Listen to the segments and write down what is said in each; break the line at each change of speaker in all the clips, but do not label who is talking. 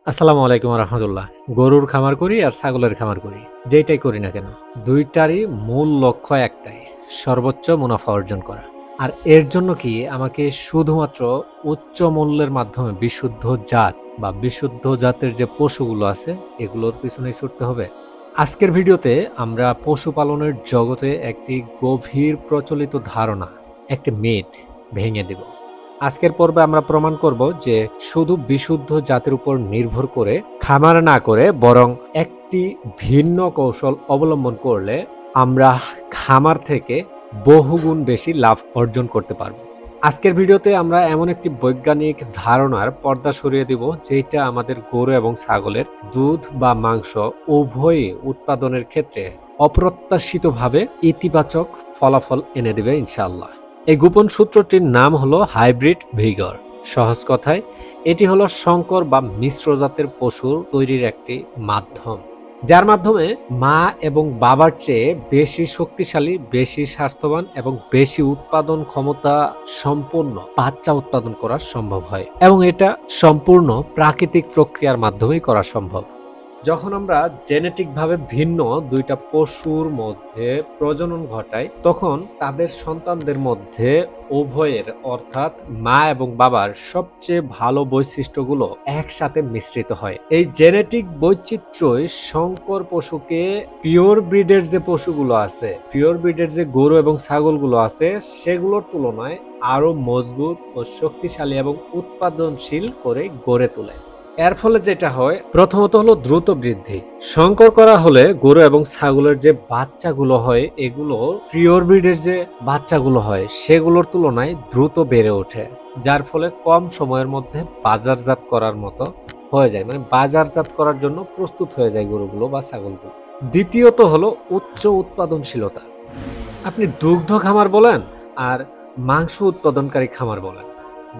আসসালামু আলাইকুম রহমতুল্লাহ। গরুর খামার করি আর ছাগলের খামার করি, যেটাই করি না কেন দুইটারই মূল লক্ষ্য একটাই, সর্বোচ্চ মুনাফা অর্জন করা। আর এর জন্য কি আমাকে শুধুমাত্র উচ্চ মূল্যের মাধ্যমে বিশুদ্ধ জাত বা বিশুদ্ধ জাতের যে পশুগুলো আছে এগুলোর পিছনেই ছুটতে হবে? আজকের ভিডিওতে আমরা পশুপালনের জগতে একটি গভীর প্রচলিত ধারণা, একটি মিথ ভেঙে দেব। আজকের পর্বে আমরা প্রমাণ করব যে শুধু বিশুদ্ধ জাতের উপর নির্ভর করে খামার না করে বরং একটি ভিন্ন কৌশল অবলম্বন করলে আমরা খামার থেকে বহুগুণ বেশি লাভ অর্জন করতে পারব। আজকের ভিডিওতে আমরা এমন একটি বৈজ্ঞানিক ধারণার পর্দা সরিয়ে দিব যেটা আমাদের গরু এবং ছাগলের দুধ বা মাংস উভয়ই উৎপাদনের ক্ষেত্রে অপ্রত্যাশিতভাবে ইতিবাচক ফলাফল এনে দেবে ইনশাআল্লাহ। এই গোপন সূত্রটির নাম হলো হাইব্রিড ভিগর। সহজ কথায় এটি হলো সংকর বা মিশ্র জাতের পশুর তৈরির একটি মাধ্যম, যার মাধ্যমে মা এবং বাবার চেয়ে বেশি শক্তিশালী, বেশি স্বাস্থ্যবান এবং বেশি উৎপাদন ক্ষমতা সম্পন্ন বাচ্চা উৎপাদন করা সম্ভব হয়, এবং এটা সম্পূর্ণ প্রাকৃতিক প্রক্রিয়ার মাধ্যমেই করা সম্ভব। যখন আমরা জেনেটিকভাবে ভিন্ন দুইটা পশুর মধ্যে প্রজনন ঘটাই তখন তাদের সন্তানদের মধ্যে উভয়ের অর্থাৎ মা এবং বাবার সবচেয়ে ভালো বৈশিষ্ট্যগুলো একসাথে মিশ্রিত হয়। এই জেনেটিক বৈচিত্র্যই সংকর পশুকে পিওর ব্রিডের যে পশুগুলো আছে, পিওর ব্রিডের যে গরু এবং ছাগলগুলো আছে সেগুলোর তুলনায় আরো মজবুত ও শক্তিশালী এবং উৎপাদনশীল করে গড়ে তোলে। এর ফলে যেটা হয়, প্রথমত হলো দ্রুত বৃদ্ধি। সংকর করা হলে গরু এবং ছাগলের যে বাচ্চাগুলো হয় এগুলো পিওর ব্রিডের যে বাচ্চাগুলো হয় সেগুলোর তুলনায় দ্রুত বেড়ে ওঠে, যার ফলে কম সময়ের মধ্যে বাজারজাত করার মতো হয়ে যায়, মানে বাজারজাত করার জন্য প্রস্তুত হয়ে যায় গরুগুলো বা ছাগলগুলো। দ্বিতীয়ত হলো উচ্চ উৎপাদনশীলতা। আপনি দুগ্ধ খামার বলেন আর মাংস উৎপাদনকারী খামার বলেন,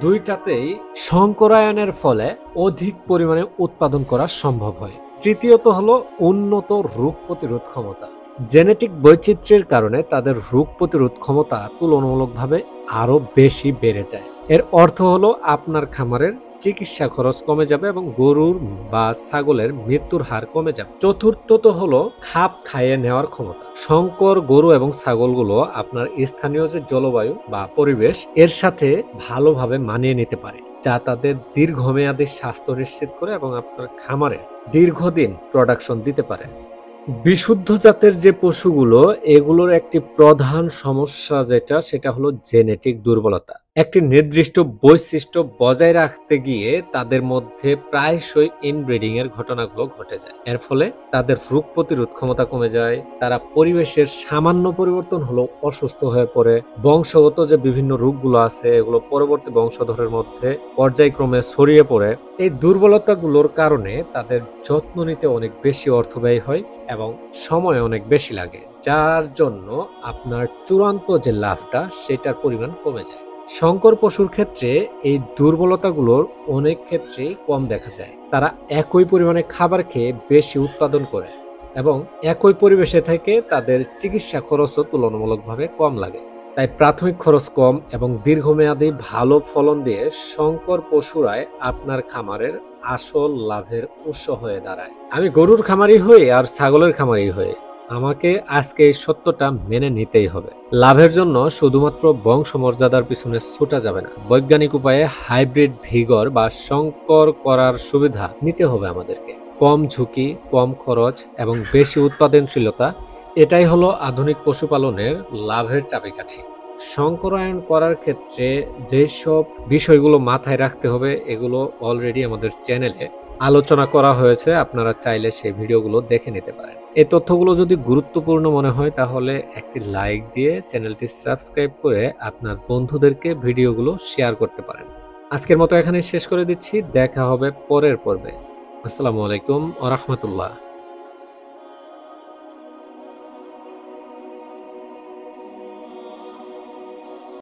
দুইটাতেই সংকরায়নের ফলে অধিক পরিমাণে উৎপাদন করা সম্ভব হয়। তৃতীয়ত হলো উন্নত রোগ প্রতিরোধ ক্ষমতা। জেনেটিক বৈচিত্র্যের কারণে তাদের রোগ প্রতিরোধ ক্ষমতা তুলনামূলকভাবে আরো বেশি বেড়ে যায়। এর অর্থ হলো আপনার খামারের চিকিৎসা খরচ কমে যাবে এবং গরুর বা ছাগলের মৃত্যুর হার কমে যাবে। চতুর্থত হলো খাপ খাইয়ে নেওয়ার ক্ষমতা। সংকর গরু এবং ছাগলগুলো আপনার স্থানীয় যে জলবায়ু বা পরিবেশ এর সাথে ভালোভাবে মানিয়ে নিতে পারে, যা তাদের দীর্ঘমেয়াদী স্বাস্থ্য নিশ্চিত করে এবং আপনার খামারে দীর্ঘদিন প্রোডাকশন দিতে পারে। বিশুদ্ধ জাতের যে পশুগুলো এগুলোর একটি প্রধান সমস্যা সেটা হলো জেনেটিক দুর্বলতা। একটি নির্দিষ্ট বৈশিষ্ট্য বজায় রাখতে গিয়ে তাদের মধ্যে প্রায়শই ইনব্রিডিং এর ঘটনাগুলো ঘটে যায়। এর ফলে তাদের রোগ প্রতিরোধ ক্ষমতা কমে যায়, তারা পরিবেশের সামান্য পরিবর্তন হলো অসুস্থ হয়ে পড়ে, বংশগত যে বিভিন্ন রোগগুলো আছে এগুলো পরবর্তী বংশধরের মধ্যে পর্যায়ক্রমে ছড়িয়ে পড়ে। এই দুর্বলতাগুলোর কারণে তাদের যত্ন নিতে অনেক বেশি অর্থ ব্যয় হয় এবং সময় অনেক বেশি লাগে, যার জন্য আপনার চূড়ান্ত যে লাভটা সেটার পরিমাণ কমে যায়। সংকর পশুর ক্ষেত্রে এই দুর্বলতাগুলোর অনেক ক্ষেত্রে কম দেখা যায়। তারা একই পরিমাণে খাবার খেয়ে বেশি উৎপাদন করে এবং একই পরিবেশে থেকে তাদের চিকিৎসা খরচও তুলনামূলকভাবে কম লাগে। তাই প্রাথমিক খরচ কম এবং দীর্ঘমেয়াদী ভালো ফলন দিয়ে সংকর পশুরাই আপনার খামারের আসল লাভের উৎস হয়ে দাঁড়ায়। আমি গরুর খামারি হই আর ছাগলের খামারি হই, আমাকে আজকে এই সত্যটা মেনে নিতেই হবে। লাভের জন্য শুধুমাত্র বংশমর্যাদার পিছনে ছুটা যাবে না, বৈজ্ঞানিক উপায়ে হাইব্রিড ভিগর বা সংকর করার সুবিধা নিতে হবে আমাদেরকে। কম ঝুঁকি, কম খরচ এবং বেশি উৎপাদনশীলতা, এটাই হলো আধুনিক পশুপালনের লাভের চাবিকাঠি। সংকরায়ন করার ক্ষেত্রে যেসব বিষয়গুলো মাথায় রাখতে হবে এগুলো অলরেডি আমাদের চ্যানেলে আলোচনা করা হয়েছে, আপনারা চাইলে সেই ভিডিওগুলো দেখে নিতে পারেন। এই তথ্যগুলো যদি গুরুত্বপূর্ণ মনে হয় তাহলে একটি লাইক দিয়ে চ্যানেলটি সাবস্ক্রাইব করে আপনার বন্ধুদেরকে ভিডিওগুলো শেয়ার করতে পারেন। আজকের মতো এখানে শেষ করে দিচ্ছি, দেখা হবে পরের পর্বে। আসসালামু আলাইকুম ওয়া রাহমাতুল্লাহ।